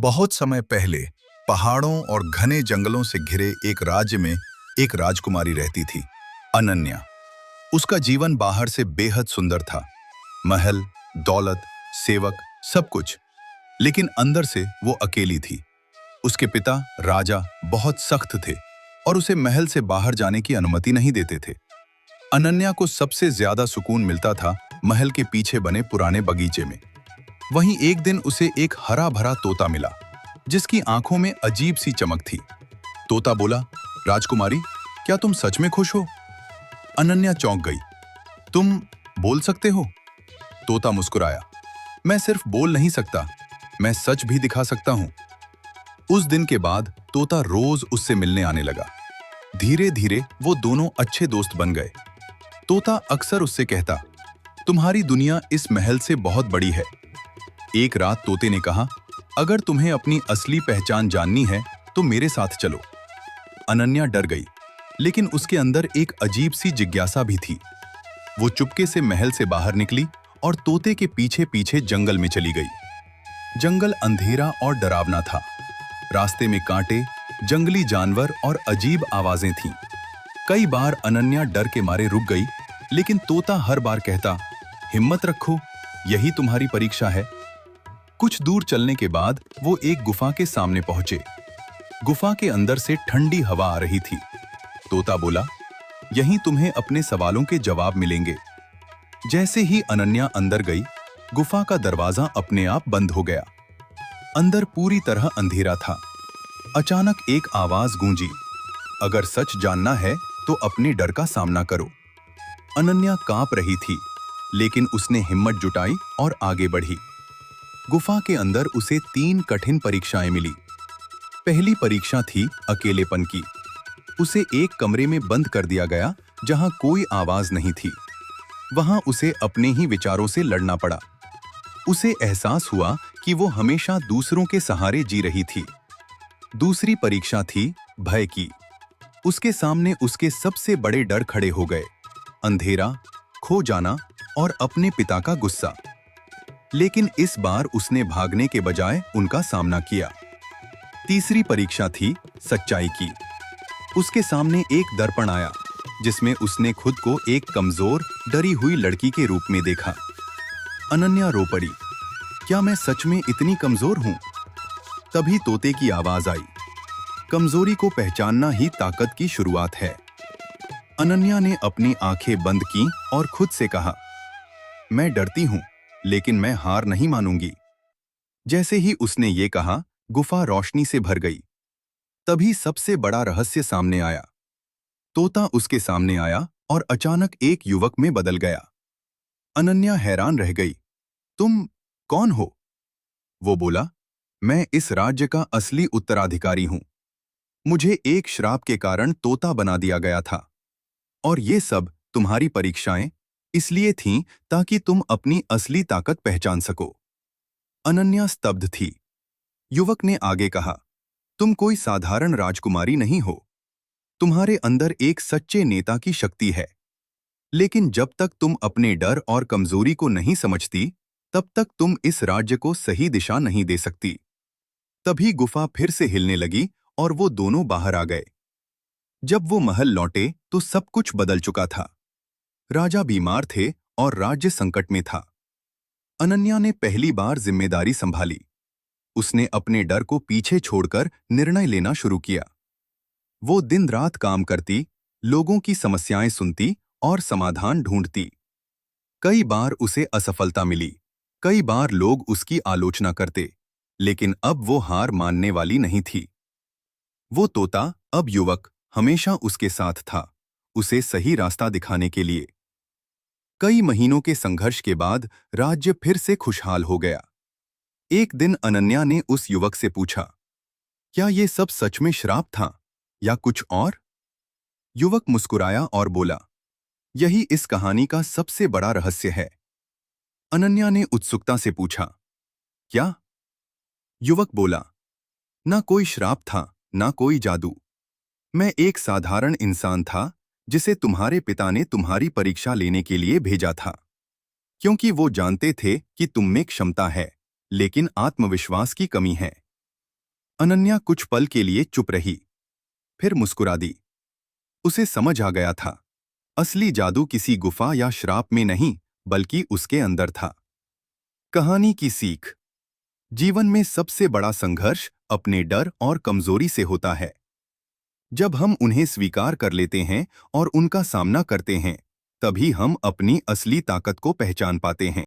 बहुत समय पहले पहाड़ों और घने जंगलों से घिरे एक राज्य में एक राजकुमारी रहती थी, अनन्या। उसका जीवन बाहर से बेहद सुंदर था। महल, दौलत, सेवक, सब कुछ। लेकिन अंदर से वो अकेली थी। उसके पिता राजा बहुत सख्त थे और उसे महल से बाहर जाने की अनुमति नहीं देते थे। अनन्या को सबसे ज्यादा सुकून मिलता था महल के पीछे बने पुराने बगीचे में। वहीं एक दिन उसे एक हरा भरा तोता मिला, जिसकी आंखों में अजीब सी चमक थी। तोता बोला, राजकुमारी, क्या तुम सच में खुश हो? अनन्या चौंक गई। तुम बोल सकते हो? तोता मुस्कुराया। मैं सिर्फ बोल नहीं सकता, मैं सच भी दिखा सकता हूं। उस दिन के बाद तोता रोज उससे मिलने आने लगा। धीरे धीरे वो दोनों अच्छे दोस्त बन गए। तोता अक्सर उससे कहता, तुम्हारी दुनिया इस महल से बहुत बड़ी है। एक रात तोते ने कहा, अगर तुम्हें अपनी असली पहचान जाननी है तो मेरे साथ चलो। अनन्या डर गई, लेकिन उसके अंदर एक अजीब सी जिज्ञासा भी थी। वो चुपके से महल से बाहर निकली और तोते के पीछे पीछे जंगल में चली गई। जंगल अंधेरा और डरावना था। रास्ते में कांटे, जंगली जानवर और अजीब आवाजें थीं। कई बार अनन्या डर के मारे रुक गई, लेकिन तोता हर बार कहता, हिम्मत रखो, यही तुम्हारी परीक्षा है। कुछ दूर चलने के बाद वो एक गुफा के सामने पहुंचे। गुफा के अंदर से ठंडी हवा आ रही थी। तोता बोला, यहीं तुम्हें अपने सवालों के जवाब मिलेंगे। जैसे ही अनन्या अंदर गई, गुफा का दरवाजा अपने आप बंद हो गया। अंदर पूरी तरह अंधेरा था। अचानक एक आवाज गूंजी, अगर सच जानना है तो अपने डर का सामना करो। अनन्या कांप रही थी, लेकिन उसने हिम्मत जुटाई और आगे बढ़ी। गुफा के अंदर उसे 3 कठिन परीक्षाएं मिली। पहली परीक्षा थी अकेलेपन की। उसे एक कमरे में बंद कर दिया गया जहां कोई आवाज नहीं थी। वहां उसे अपने ही विचारों से लड़ना पड़ा। उसे एहसास हुआ कि वो हमेशा दूसरों के सहारे जी रही थी। दूसरी परीक्षा थी भय की। उसके सामने उसके सबसे बड़े डर खड़े हो गए, अंधेरा, खो जाना और अपने पिता का गुस्सा। लेकिन इस बार उसने भागने के बजाय उनका सामना किया। तीसरी परीक्षा थी सच्चाई की। उसके सामने एक दर्पण आया, जिसमें उसने खुद को एक कमजोर, डरी हुई लड़की के रूप में देखा। अनन्या रो पड़ी, क्या मैं सच में इतनी कमजोर हूं? तभी तोते की आवाज आई, कमजोरी को पहचानना ही ताकत की शुरुआत है। अनन्या ने अपनी आंखें बंद की और खुद से कहा, मैं डरती हूं, लेकिन मैं हार नहीं मानूंगी। जैसे ही उसने ये कहा, गुफा रोशनी से भर गई। तभी सबसे बड़ा रहस्य सामने आया। तोता उसके सामने आया और अचानक एक युवक में बदल गया। अनन्या हैरान रह गई, तुम कौन हो? वो बोला, मैं इस राज्य का असली उत्तराधिकारी हूं। मुझे एक श्राप के कारण तोता बना दिया गया था। और ये सब तुम्हारी परीक्षाएं इसलिए थीं ताकि तुम अपनी असली ताकत पहचान सको। अनन्या स्तब्ध थी। युवक ने आगे कहा, तुम कोई साधारण राजकुमारी नहीं हो। तुम्हारे अंदर एक सच्चे नेता की शक्ति है। लेकिन जब तक तुम अपने डर और कमजोरी को नहीं समझती, तब तक तुम इस राज्य को सही दिशा नहीं दे सकती। तभी गुफा फिर से हिलने लगी और वो दोनों बाहर आ गए। जब वो महल लौटे तो सब कुछ बदल चुका था। राजा बीमार थे और राज्य संकट में था। अनन्या ने पहली बार जिम्मेदारी संभाली। उसने अपने डर को पीछे छोड़कर निर्णय लेना शुरू किया। वो दिन रात काम करती, लोगों की समस्याएं सुनती और समाधान ढूंढती। कई बार उसे असफलता मिली, कई बार लोग उसकी आलोचना करते, लेकिन अब वो हार मानने वाली नहीं थी। वो तोता, अब युवक, हमेशा उसके साथ था, उसे सही रास्ता दिखाने के लिए। कई महीनों के संघर्ष के बाद राज्य फिर से खुशहाल हो गया। एक दिन अनन्या ने उस युवक से पूछा, क्या ये सब सच में श्राप था या कुछ और? युवक मुस्कुराया और बोला, यही इस कहानी का सबसे बड़ा रहस्य है। अनन्या ने उत्सुकता से पूछा, क्या? युवक बोला, ना कोई श्राप था, ना कोई जादू। मैं एक साधारण इंसान था जिसे तुम्हारे पिता ने तुम्हारी परीक्षा लेने के लिए भेजा था, क्योंकि वो जानते थे कि तुम में क्षमता है, लेकिन आत्मविश्वास की कमी है। अनन्या कुछ पल के लिए चुप रही, फिर मुस्कुरा दी। उसे समझ आ गया था, असली जादू किसी गुफा या श्राप में नहीं, बल्कि उसके अंदर था। कहानी की सीख। जीवन में सबसे बड़ा संघर्ष अपने डर और कमजोरी से होता है। जब हम उन्हें स्वीकार कर लेते हैं और उनका सामना करते हैं, तभी हम अपनी असली ताकत को पहचान पाते हैं।